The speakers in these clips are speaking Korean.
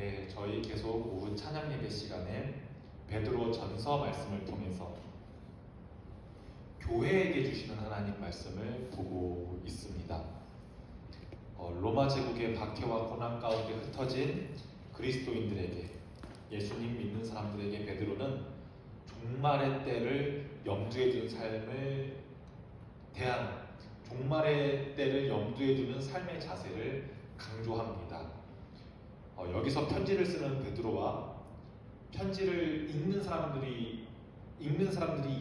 네, 저희 계속 오후 찬양 예배 시간에 베드로 전서 말씀을 통해서 교회에게 주시는 하나님 말씀을 보고 있습니다. 로마 제국의 박해와 고난 가운데 흩어진 그리스도인들에게, 예수님 믿는 사람들에게 베드로는 종말의 때를 염두에 둔 삶을 종말의 때를 염두에 두는 삶의 자세를 강조합니다. 여기서 편지를 쓰는 베드로와 편지를 읽는 사람들이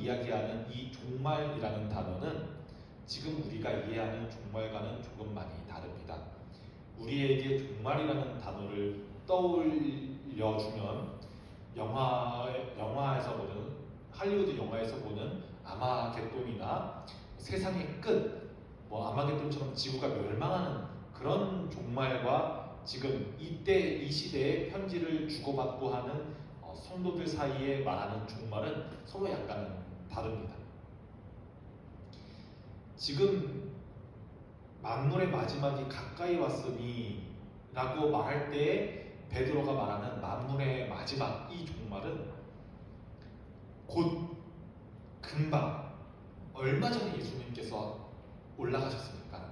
이야기하는 이 종말이라는 단어는 지금 우리가 이해하는 종말과는 조금 많이 다릅니다. 우리에게 종말이라는 단어를 떠올려주면 영화에서 보는, 할리우드 영화에서 보는 아마겟돈이나 세상의 끝, 아마겟돈처럼 지구가 멸망하는 그런 종말과 지금 이 시대에 편지를 주고받고 하는 성도들 사이에 말하는 종말은 서로 약간은 다릅니다. 지금 만물의 마지막이 가까이 왔으니 라고 말할 때 베드로가 말하는 만물의 마지막, 이 종말은 곧 금방, 얼마 전에 예수님께서 올라가셨습니까?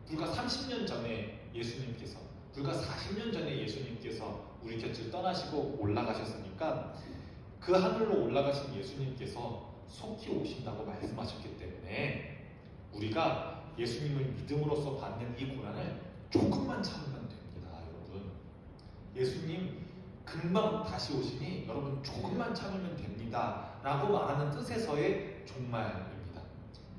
불과 30년 전에 예수님께서, 불과 40년 전에 예수님께서 우리 곁을 떠나시고 올라가셨으니까 그 하늘로 올라가신 예수님께서 속히 오신다고 말씀하셨기 때문에 우리가 예수님을 믿음으로써 받는 이 고난을 조금만 참으면 됩니다, 여러분. 예수님 금방 다시 오시니 여러분 조금만 참으면 됩니다 라고 말하는 뜻에서의 종말입니다.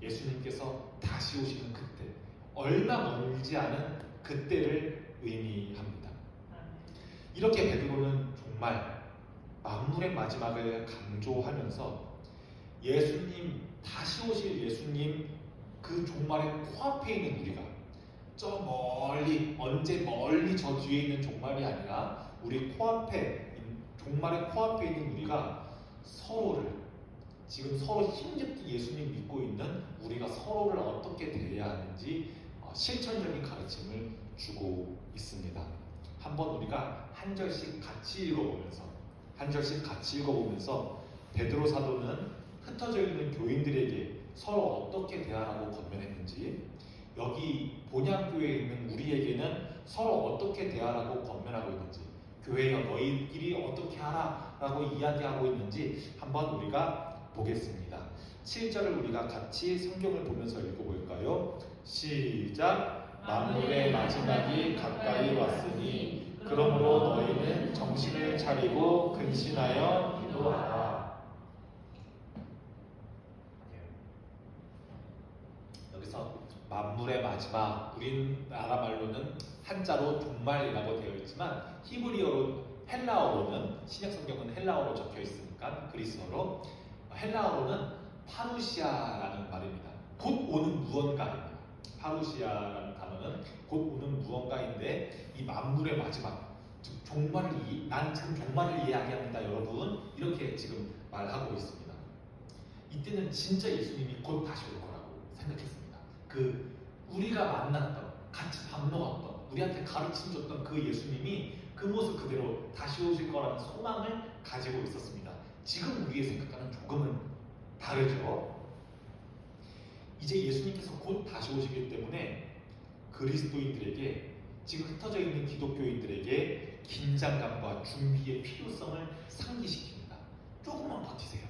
예수님께서 다시 오시는 그때, 얼마 멀지 않은 그때를 의미합니다. 이렇게 베드로는 정말 만물의 마지막을 강조하면서 다시 오실 예수님 그 종말의 코앞에 있는 우리가, 저 멀리, 언제 멀리 저 뒤에 있는 종말이 아니라 우리 종말의 코앞에 있는 우리가 지금 서로 힘겹게 예수님 믿고 있는 우리가 서로를 어떻게 대해야 하는지 실천적인 가르침을 주고 있습니다. 한번 우리가 한 절씩 같이 읽어보면서 베드로 사도는 흩어져 있는 교인들에게 서로 어떻게 대하라고 권면했는지, 여기 본향교회에 있는 우리에게는 서로 어떻게 대하라고 권면하고 있는지, 교회여 너희끼리 어떻게 하라 라고 이야기하고 있는지 한번 우리가 보겠습니다. 7절을 우리가 같이 성경을 보면서 읽어볼까요? 시작! 만물의 마지막이 가까이 왔으니 그러므로 너희는 정신을 차리고 근신하여 기도하라. 여기서 만물의 마지막, 우리나라 말로는 한자로 종말이라고 되어 있지만 헬라어로는, 신약성경은 헬라어로 적혀 있으니까 그리스어로, 헬라어로는 파루시아라는 말입니다. 곧 오는 무언가입니다. 파루시아라는 단어는 곧 오는 무언가인데, 이 만물의 마지막, 즉 난 지금 종말을 이야기합니다 여러분, 이렇게 지금 말하고 있습니다. 이때는 진짜 예수님이 곧 다시 올 거라고 생각했습니다. 우리가 만났던, 같이 밥 먹었던, 우리한테 가르침줬던 그 예수님이 그 모습 그대로 다시 오실 거라는 소망을 가지고 있었습니다. 지금 우리의 생각과는 조금은 다르죠. 이제 예수님께서 곧 다시 오시기 때문에 그리스도인들에게, 지금 흩어져 있는 기독교인들에게 긴장감과 준비의 필요성을 상기시킵니다. 조금만 버티세요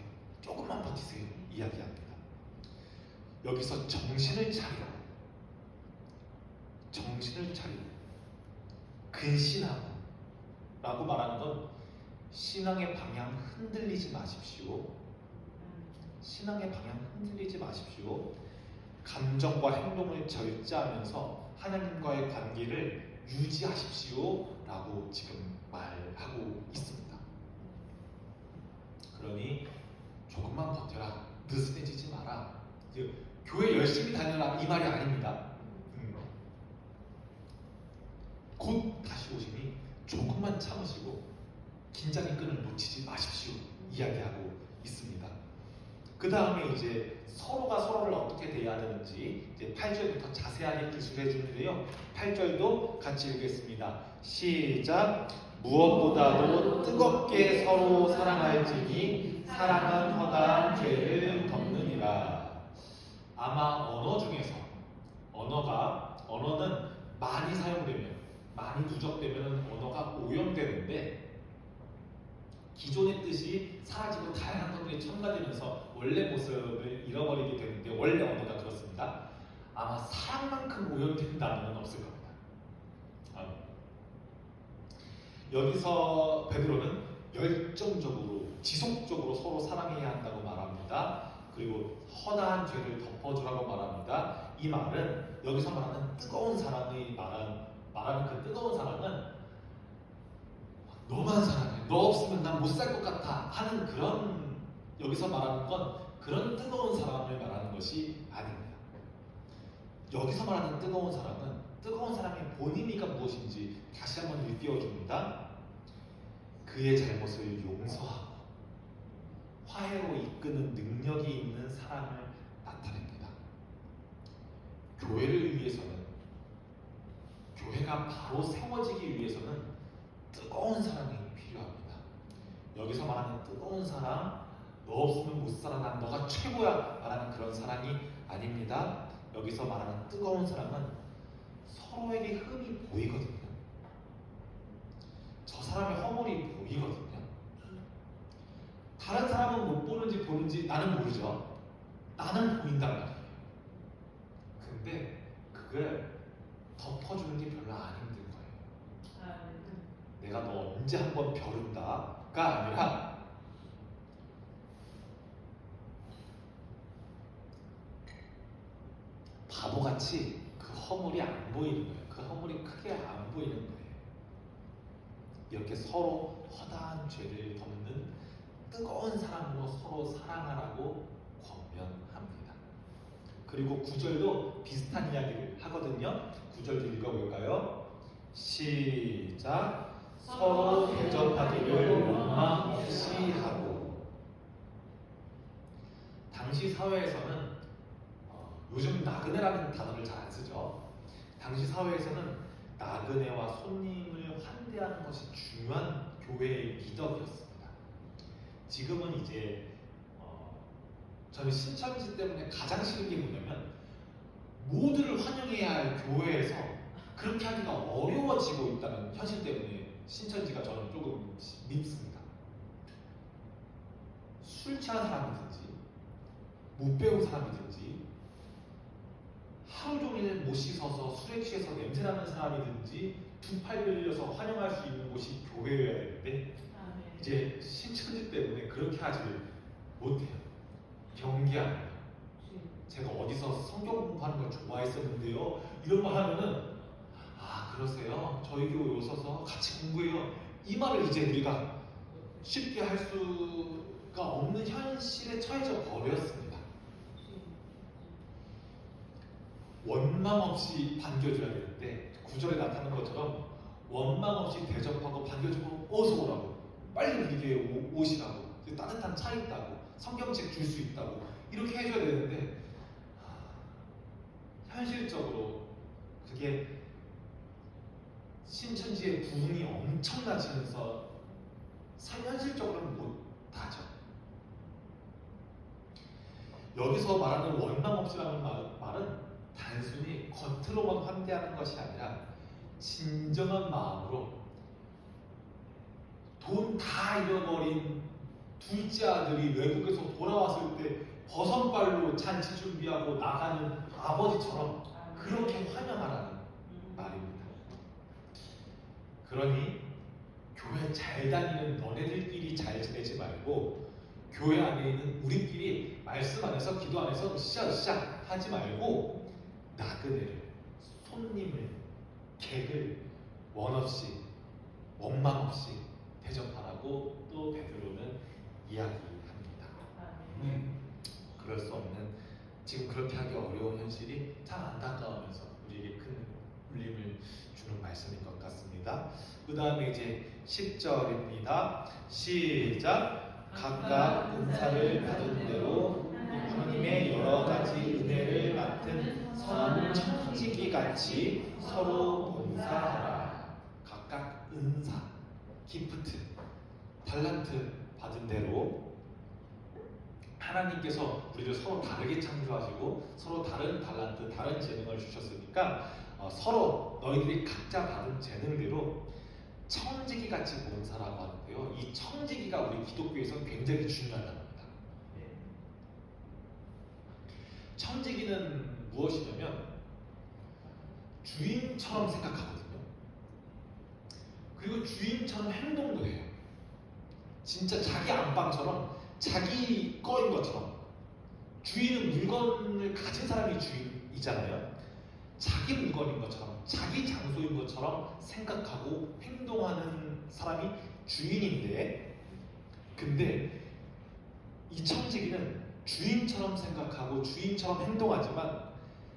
이야기합니다. 여기서 정신을 차리고 근신하고 라고 말하는 건 신앙의 방향 흔들리지 마십시오. 감정과 행동을 절제하면서 하나님과의 관계를 유지하십시오 라고 지금 말하고 있습니다. 그러니 조금만 버텨라, 느슨해지지 마라, 교회 열심히 다녀라, 이 말이 아닙니다. 곧 다시 오시니 조금만 참으시고 긴장의 끈을 놓치지 마십시오 이야기하고 있습니다. 그 다음에 이제 서로가 서로를 어떻게 대해야 되는지 이제 8절부터 자세하게 기술해 주는데요. 8절도 같이 읽겠습니다. 시작! 무엇보다도 뜨겁게 서로 사랑할지니 사랑은 허다한 죄를 덮느니라. 아마 언어 중에서 언어는 많이 사용되면, 많이 누적되면 언어가 오염되는데 기존의 뜻이 사라지고 다양한 것들이 첨가되면서 원래 모습을 잃어버리게 되는데, 원래 언어가 그렇습니다. 아마 사랑만큼 오염된 단어는 없을 겁니다. 여기서 베드로는 열정적으로 지속적으로 서로 사랑해야 한다고 말합니다. 그리고 허다한 죄를 덮어주라고 말합니다. 이 말은 여기서 말하는 뜨거운 사랑이 말하는 그 뜨거운 사랑은 너만 사랑해, 너 없으면 난 못 살 것 같아 하는 그런, 여기서 말하는 건 그런 뜨거운 사랑을 말하는 것이 아닙니다. 여기서 말하는 뜨거운 사랑은 뜨거운 사랑의 본의가 무엇인지 다시 한번 일깨워줍니다. 그의 잘못을 용서하고 화해로 이끄는 능력이 있는 사랑을 나타냅니다. 교회를 위해서는, 교회가 바로 세워지기 위해서는 뜨거운 사랑이 필요합니다. 여기서 말하는 뜨거운 사랑, 너 없으면 못 살아, 난 너가 최고야 라는 그런 사랑이 아닙니다. 여기서 말하는 뜨거운 사랑은 서로에게 흠이 보이거든요. 저 사람의 허물이 보이거든요. 다른 사람은 못 보는지 보는지 나는 모르죠. 나는 보인단 말이에요. 근데 그걸 덮어주는 게 별로 안 힘든 거예요. 내가 너 언제 한번 벼른다가 아니라 바보같이 그 허물이 안 보이는 거예요. 그 허물이 크게 안 보이는 거예요. 이렇게 서로 허다한 죄를 덮는 뜨거운 사랑으로 서로 사랑하라고 권면합니다. 그리고 9절도 비슷한 이야기를 하거든요. 9절 읽어볼까요? 시작. 서로 대접하기를 원망 없이 하고. 당시 사회에서는 요즘 나그네라는 단어를 잘 안 쓰죠. 당시 사회에서는 나그네와 손님을 환대하는 것이 중요한 교회의 미덕이었습니다. 지금은 이제 저는 신천지 때문에 가장 싫은 게 뭐냐면, 모두를 환영해야 할 교회에서 그렇게 하기가 어려워지고 있다는 현실 때문에 신천지가 저는 조금 밉습니다. 술 취한 사람이든지 못 배운 사람이든지 하루 종일 못 씻어서 술에 취해서 냄새나는 사람이든지 두 팔 벌려서 환영할 수 있는 곳이 교회여야 되는데 이제 신천지 때문에 그렇게 하지를 못해요. 경계합니다. 제가 어디서 성경 공부하는 걸 좋아했었는데요, 이런 말 하면은 아 그러세요? 저희 교회 오셔서 같이 공부해요. 이 말을 이제 우리가 쉽게 할 수가 없는 현실에 처해져 버렸습니다. 원망 없이 반겨줘야 되는데 9절에 나타난 것처럼 원망 없이 대접하고 반겨주고 어서 오라고, 빨리 우리에게 오시라고, 따뜻한 차 있다고, 성경책 줄 수 있다고 이렇게 해줘야 되는데 현실적으로 그게 신천지의 부흥이 엄청나지면서 현실적으로는 못하죠. 여기서 말하는 원망 없이라는 말은 단순히 겉으로만 환대하는 것이 아니라 진정한 마음으로 돈 다 잃어버린 둘째 아들이 외국에서 돌아왔을 때 버선발로 잔치 준비하고 나가는 아버지처럼 그렇게 환영하라는 말입니다. 그러니 교회 잘 다니는 너네들끼리 잘 지내지 말고, 교회 안에 있는 우리끼리 말씀 안에서 기도 안에서 으쌰으쌰 하지 말고 나그네를, 손님을, 객을 원 없이 원망 없이 대접하라고 또 베드로는 이야기합니다. 그럴 수 없는, 지금 그렇게 하기 어려운 현실이 참 안타까우면서 우리에게 큰 울림을 주는 말씀인 것 같습니다. 그 다음에 이제 10절입니다. 시작. 각각 은사를 받은 대로 하나님의 여러 가지 은혜를 맡은 선한 청지기 같이 서로 봉사하라. 각각 은사. 기프트, 달란트 받은 대로 하나님께서 우리를 서로 다르게 창조하시고 서로 다른 달란트, 다른 재능을 주셨으니까 서로 너희들이 각자 받은 재능대로 청지기 같이 봉사라고 하는데요. 이 청지기가 우리 기독교에서 굉장히 중요하답니다. 청지기는 무엇이냐면 주인처럼 생각하거든요. 그리고 주인처럼 행동도 해요. 진짜 자기 안방처럼 자기 거인 것처럼. 주인은 물건을 가진 사람이 주인이잖아요. 자기 물건인 것처럼, 자기 장소인 것처럼 생각하고 행동하는 사람이 주인인데, 근데 이 청지기는 주인처럼 생각하고 주인처럼 행동하지만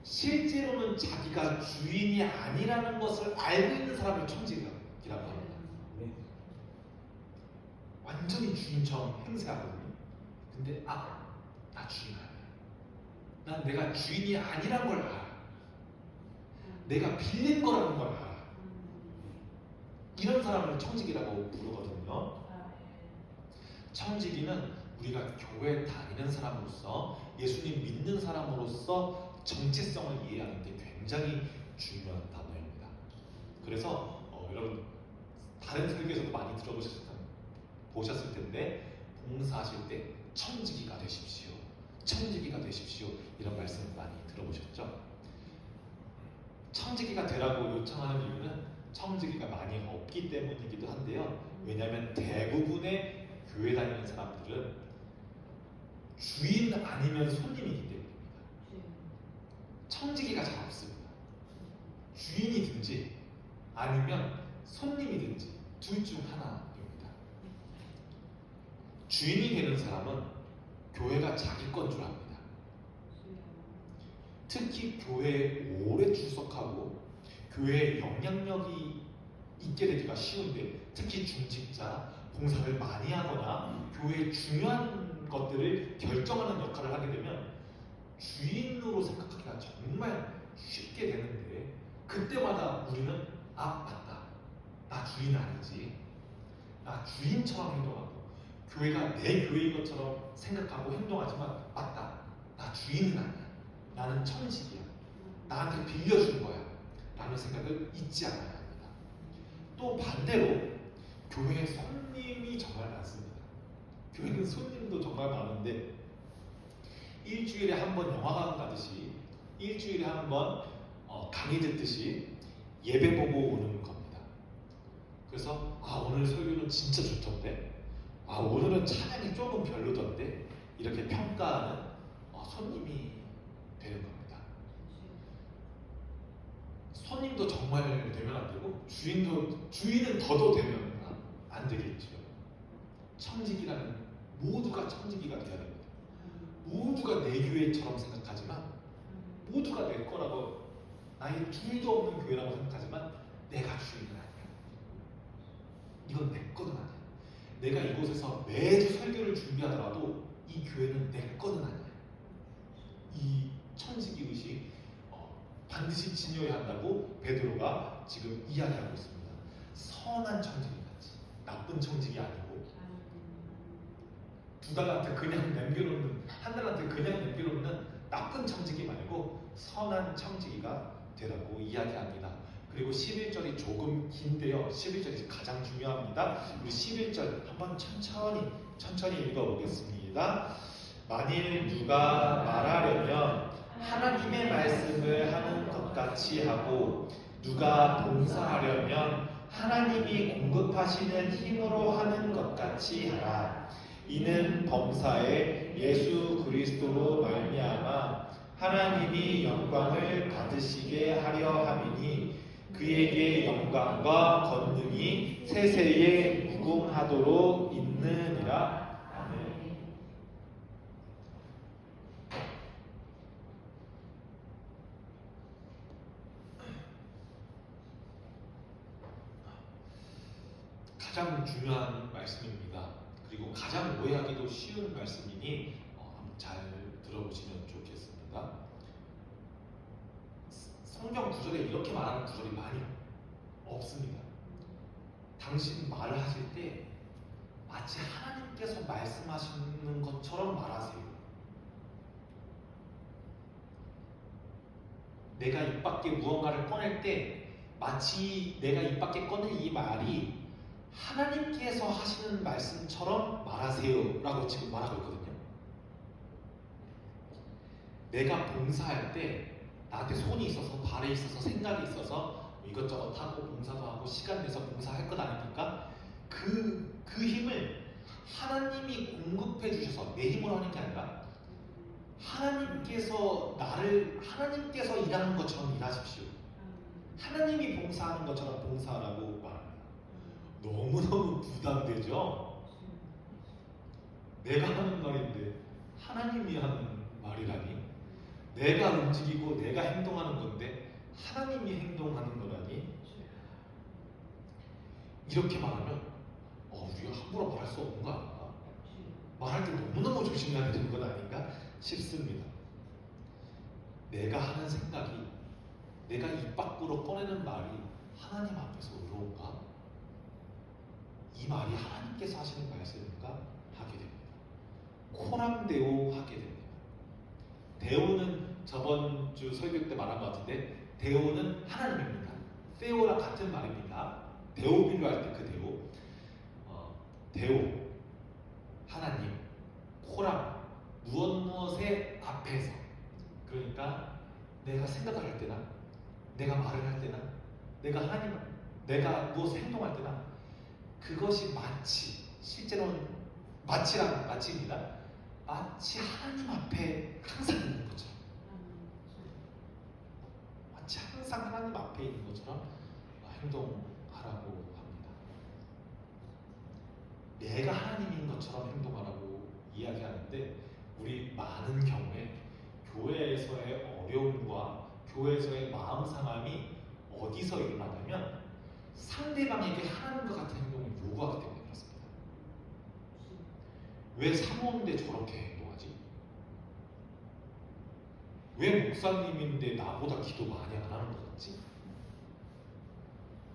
실제로는 자기가 주인이 아니라는 것을 알고 있는 사람을 청지기라고 합니다. 완전히 주인처럼 행세하거든요. 근데 나 주인 아니야. 난 내가 주인이 아니란 걸 알아. 내가 빌린 거라는 걸 알아. 이런 사람을 청지기라고 부르거든요. 청지기는 우리가 교회 다니는 사람으로서, 예수님 믿는 사람으로서 정체성을 이해하는 데 굉장히 중요한 단어입니다. 그래서 여러분 다른 설교에서도 많이 보셨을 텐데, 봉사하실 때 청지기가 되십시오. 청지기가 되십시오. 이런 말씀을 많이 들어보셨죠? 청지기가 되라고 요청하는 이유는 청지기가 많이 없기 때문이기도 한데요. 왜냐하면 대부분의 교회 다니는 사람들은 주인 아니면 손님이기 때문입니다. 청지기가 잘 없습니다. 주인이든지 아니면 손님이든지 둘 중 하나입니다. 주인이 되는 사람은 교회가 자기 건 줄 압니다. 특히 교회에 오래 출석하고 교회에 영향력이 있게 되기가 쉬운데, 특히 중직자, 봉사를 많이 하거나 교회의 중요한 것들을 결정하는 역할을 하게 되면 주인으로 생각하기가 정말 쉽게 되는데, 그때마다 우리는 맞다, 나 주인 아니지, 나 주인처럼 행동하고 교회가 내 교회인 것처럼 생각하고 행동하지만 맞다, 나 주인은 아니야, 나는 청지기야, 나한테 빌려준 거야 라는 생각을 잊지 않아야 합니다. 또 반대로 교회에 손님이 정말 많습니다. 교회는 손님도 정말 많은데 일주일에 한 번 영화관 가듯이, 일주일에 한 번 강의 듣듯이 예배 보고 오는 겁니다. 그래서 오늘 설교는 진짜 좋던데, 오늘은 찬양이 조금 별로던데, 이렇게 평가하는 손님이 되는 겁니다. 손님도 정말 되면 안 되고 주인은 더도 되면 안 되겠죠. 청지기라는, 모두가 청지기가 돼야 됩니다. 모두가 내 교회처럼 생각하지만, 모두가 내 거라고, 나의 둘도 없는 교회라고 생각하지만 내가 주인은 아니야. 이건 내 거는 아니야. 내가 이곳에서 매주 설교를 준비하더라도 이 교회는 내 거는 아니야. 이 청지기 의식 반드시 지녀야 한다고 베드로가 지금 이야기하고 있습니다. 선한 청지기 같이, 나쁜 청지기 아니고, 두 달한테 그냥 남겨놓는, 한 달한테 그냥 남겨놓는 나쁜 청지기 말고 선한 청지기가 되라고 이야기합니다. 그리고 11절이 조금 긴데요. 11절이 가장 중요합니다. 우리 11절 한번 천천히 읽어보겠습니다. 만일 누가 말하려면 하나님의 말씀을 하는 것 같이 하고, 누가 봉사하려면 하나님이 공급하시는 힘으로 하는 것 같이 하라. 이는 범사에 예수 그리스도로 말미암아 하나님이 영광을 받으시게 하려 함이니, 그에게 영광과 권능이 세세에 무궁하도록 있느니라. 가장 중요한 말씀입니다. 그리고 가장 오해하기도 쉬운 말씀이니 잘 들어보시면 좋겠습니다. 성경 구절에 이렇게 말하는 구절이 많이 없습니다. 당신 말을 하실 때 마치 하나님께서 말씀하시는 것처럼 말하세요. 내가 입 밖에 무언가를 꺼낼 때 마치 내가 입 밖에 꺼낸 이 말이 하나님께서 하시는 말씀처럼 말하세요 라고 지금 말하고 있거든요. 내가 봉사할 때 나한테 손이 있어서 발이 있어서 생각이 있어서 이것저것 하고 봉사도 하고 시간 내서 봉사할 것 아닙니까? 그 힘을 하나님이 공급해 주셔서 내 힘으로 하는 게 아니라 하나님께서 일하는 것처럼 일하십시오. 하나님이 봉사하는 것처럼 봉사하라고 말합니다. 너무너무 부담되죠? 내가 하는 말인데 하나님이 하는 말이라니? 내가 움직이고 내가 행동하는 건데 하나님이 행동하는 거라니? 이렇게 말하면 우리가 함부로 말할 수 없는 거 아닌가? 말할 때 너무너무 조심해야 되는 건 아닌가 싶습니다. 내가 하는 생각이, 내가 입 밖으로 꺼내는 말이 하나님 앞에서 의로운가? 이 말이 하나님께서 하시는 말씀인가? 하게 됩니다. 코람데오 하게 됩니다. 데오는 저번 주 설교 때 말한 것 같은데 데오는 하나님입니다. 데오랑 같은 말입니다. 데오빌로 할 때 그 데오. 데오 하나님, 코람 무엇의 앞에서. 그러니까 내가 생각을 할 때나 내가 말을 할 때나 내가 무엇을 행동할 때나 그것이 마치, 실제로는 마치입니다. 마치 하나님 앞에 항상 있는 것처럼, 마치 항상 하나님 앞에 있는 것처럼 행동하라고 합니다. 내가 하나님인 것처럼 행동하라고 이야기하는데 우리 많은 경우에 교회에서의 어려움과 교회에서의 마음 상함이 어디서 일어나냐면 상대방에게 하나님과 같은 행동을 요구하기 때문에 그렇습니다. 왜 사모인데 저렇게 행동하지? 왜 목사님인데 나보다 기도 많이 안 하는 것 같지?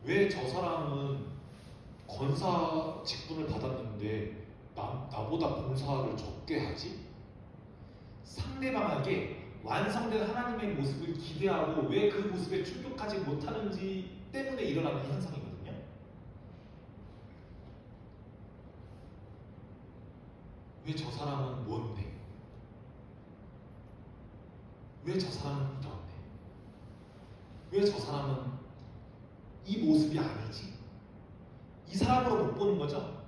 왜 저 사람은 권사 직분을 받았는데 나보다 봉사를 적게 하지? 상대방에게 완성된 하나님의 모습을 기대하고 왜 그 모습에 충족하지 못하는지 때문에 일어나는 현상이거든요. 왜 저 사람은 뭔데? 왜 저 사람은 이런데? 왜 저 사람은 이 모습이 아니지? 이 사람으로 못 보는 거죠?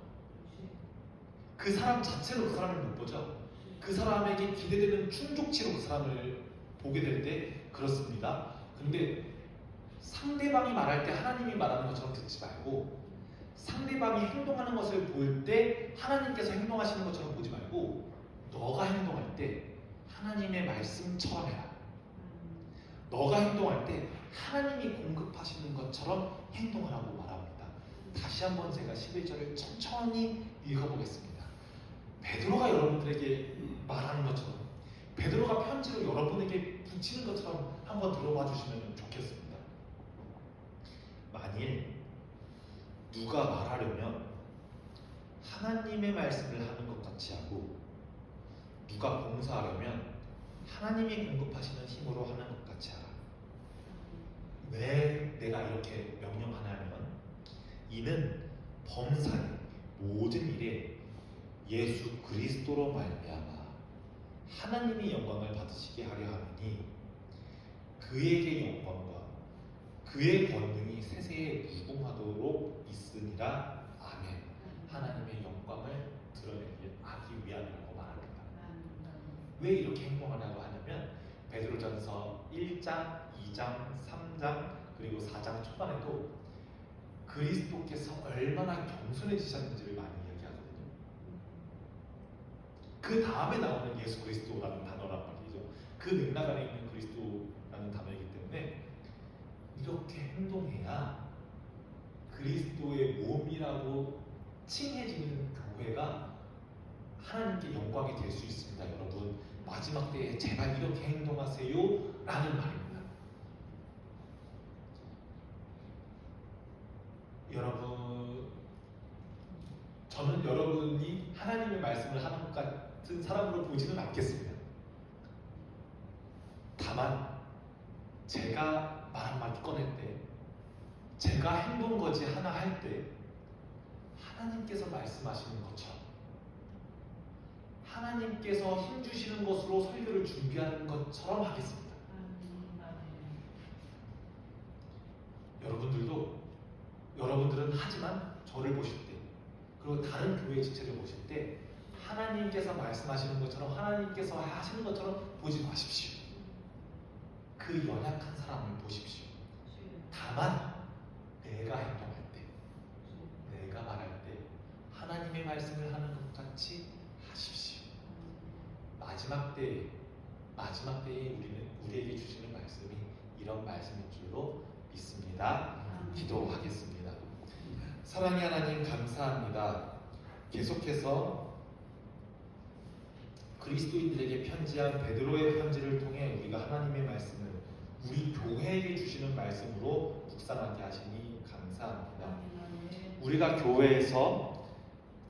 그 사람 자체로 그 사람을 못 보죠? 그 사람에게 기대되는 충족치로 그 사람을 보게 될 때 그렇습니다. 근데 상대방이 말할 때 하나님이 말하는 것처럼 듣지 말고 상대방이 행동하는 것을 볼 때 하나님께서 행동하시는 것처럼 보지 말고 너가 행동할 때 하나님의 말씀처럼 해라. 너가 행동할 때 하나님이 공급하시는 것처럼 행동하라고 말합니다. 다시 한번 제가 11절을 천천히 읽어보겠습니다. 베드로가 여러분들에게 말하는 것처럼 베드로가 편지로 여러분에게 붙이는 것처럼 한번 들어봐 주시면 좋겠습니다. 만일 누가 말하려면 하나님의 말씀을 하는 것 같이 하고 누가 봉사하려면 하나님이 공급하시는 힘으로 하는 것 같이 하라. 왜 내가 이렇게 명령하냐면 이는 범사의 모든 일에 예수 그리스도로 말미암아 하나님이 영광을 받으시게 하려 하느니 그에게 영광과 그의 권능이 세세에 무궁하도록 있으니라. 아멘. 하나님의 영광을 드러내기 하기 위함이라고 말합니다. 왜 이렇게 행동하냐고 하냐면 베드로전서 1장, 2장, 3장 그리고 4장 초반에도 그리스도께서 얼마나 겸손해지셨는지를 많이 얘기하거든요. 그 다음에 나오는 예수 그리스도라는 단어란 말이죠. 그 맥락 안에 있는 그리스도라는 단어이기 때문에 이렇게 행동해야 그리스도의 몸이라고 칭해지는 교회가 하나님께 영광이 될 수 있습니다. 여러분 마지막 때에 제발 이렇게 행동하세요 라는 말입니다. 여러분 저는 여러분이 하나님의 말씀을 하는 것 같은 사람으로 보지는 않겠습니다. 다만 제가 말 한마디 꺼낼 때, 제가 행동 거지 하나 할 때 하나님께서 말씀하시는 것처럼, 하나님께서 힘주시는 것으로 설교를 준비하는 것처럼 하겠습니다. 여러분들은 하지만 저를 보실 때, 그리고 다른 교회 지체를 보실 때 하나님께서 말씀하시는 것처럼, 하나님께서 하시는 것처럼 보지 마십시오. 그 연약한 사람을 보십시오. 다만 내가 행동할 때, 내가 말할 때 하나님의 말씀을 하는 것 같이 하십시오. 마지막 때에 우리에게 주시는 말씀이 이런 말씀인 줄로 믿습니다. 기도하겠습니다. 사랑의 하나님, 감사합니다. 계속해서 그리스도인들에게 편지한 베드로의 편지를 통해 우리가 하나님의 말씀을 우리 교회에게 주시는 말씀으로 묵상하게 하시니 감사합니다. 우리가 교회에서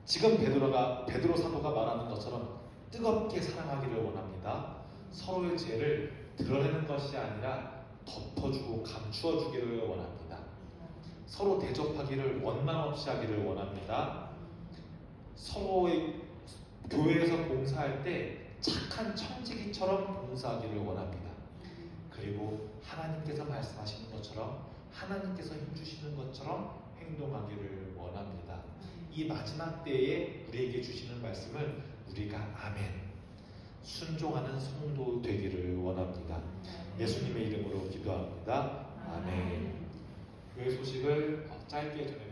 지금 베드로 사도가 말하는 것처럼 뜨겁게 사랑하기를 원합니다. 서로의 죄를 드러내는 것이 아니라 덮어주고 감추어주기를 원합니다. 서로 대접하기를 원망 없이 하기를 원합니다. 서로의 교회에서 봉사할 때 착한 청지기처럼 봉사하기를 원합니다. 그리고 하나님께서 말씀하시는 것처럼, 하나님께서 힘주시는 것처럼 행동하기를 원합니다. 이 마지막 때에 우리에게 주시는 말씀을 우리가 아멘, 순종하는 성도 되기를 원합니다. 예수님의 이름으로 기도합니다. 아멘. 교회 소식을 짧게 전해